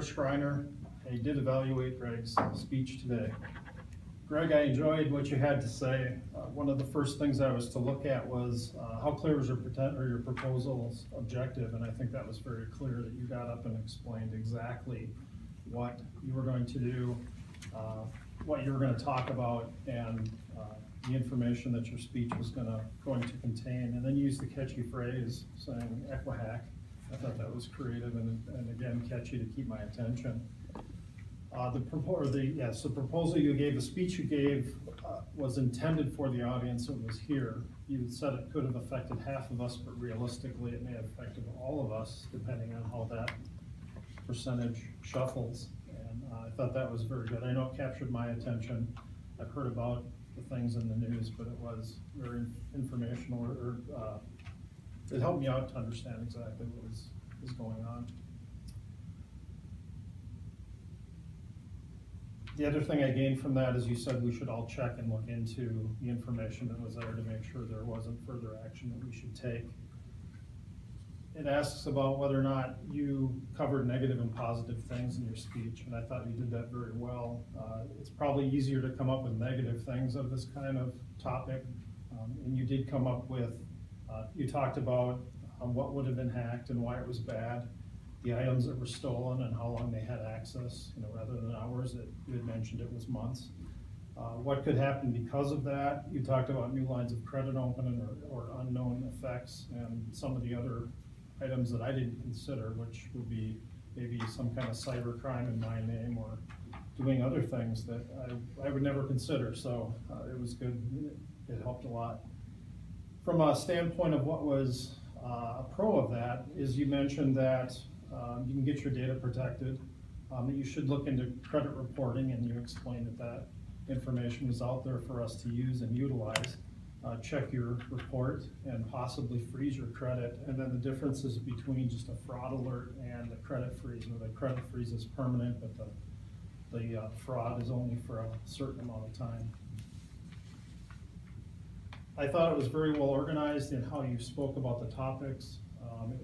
Greiner, I did evaluate Greg's speech today. Greg, I enjoyed what you had to say. One of the first things I was to look at was how clear was your proposal's objective, and I think that was very clear that you got up and explained exactly what you were going to do, what you were going to talk about, and the information that your speech was going to contain, and then use the catchy phrase saying "equihack." I thought that was creative and again catchy to keep my attention. The proposal you gave, the speech you gave, was intended for the audience that was here. You said it could have affected half of us, but realistically it may have affected all of us, depending on how that percentage shuffles. And I thought that was very good. I know it captured my attention. I've heard about the things in the news, but it was very informational, it helped me out to understand exactly what was going on. The other thing I gained from that is you said we should all check and look into the information that was there to make sure there wasn't further action that we should take. It asks about whether or not you covered negative and positive things in your speech, and I thought you did that very well. It's probably easier to come up with negative things of this kind of topic, and you did come up with, you talked about what would have been hacked and why it was bad, the items that were stolen and how long they had access, rather than hours. That you had mentioned it was months. What could happen because of that? You talked about new lines of credit opening or unknown effects, and some of the other items that I didn't consider, which would be maybe some kind of cyber crime in my name or doing other things that I would never consider. So it was good. It helped a lot. From a standpoint of what was a pro of that is you mentioned that you can get your data protected, that you should look into credit reporting, and you explained that information was out there for us to use and utilize. Check your report and possibly freeze your credit, and then the differences between just a fraud alert and the credit freeze, where the credit freeze is permanent, but the fraud is only for a certain amount of time. I thought it was very well organized in how you spoke about the topics.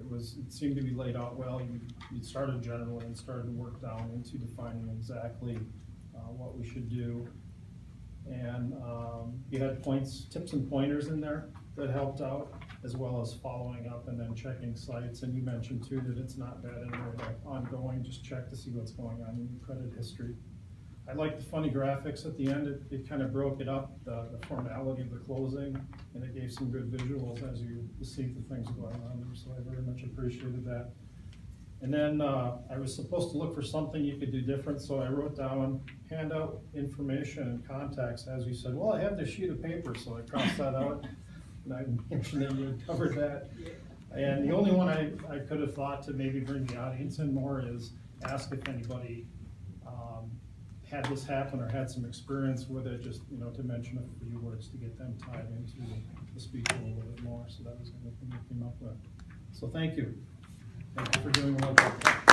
It seemed to be laid out well. You started generally and started to work down into defining exactly what we should do. And you had tips and pointers in there that helped out, as well as following up and then checking sites. And you mentioned too that it's not bad anyway, like ongoing, just check to see what's going on in your credit history. I liked the funny graphics at the end. It kind of broke it up, the formality of the closing, and it gave some good visuals as you see the things going on there, so I very much appreciated that. And then I was supposed to look for something you could do different, so I wrote down handout information and contacts. As you said, well, I have this sheet of paper, so I crossed that out, and I mentioned that you had covered that. And the only one I could have thought to maybe bring the audience in more is ask if anybody had this happen or had some experience with it, just to mention a few words to get them tied into the speech a little bit more. So that was the only thing we came up with. So thank you. Thank you for doing the work.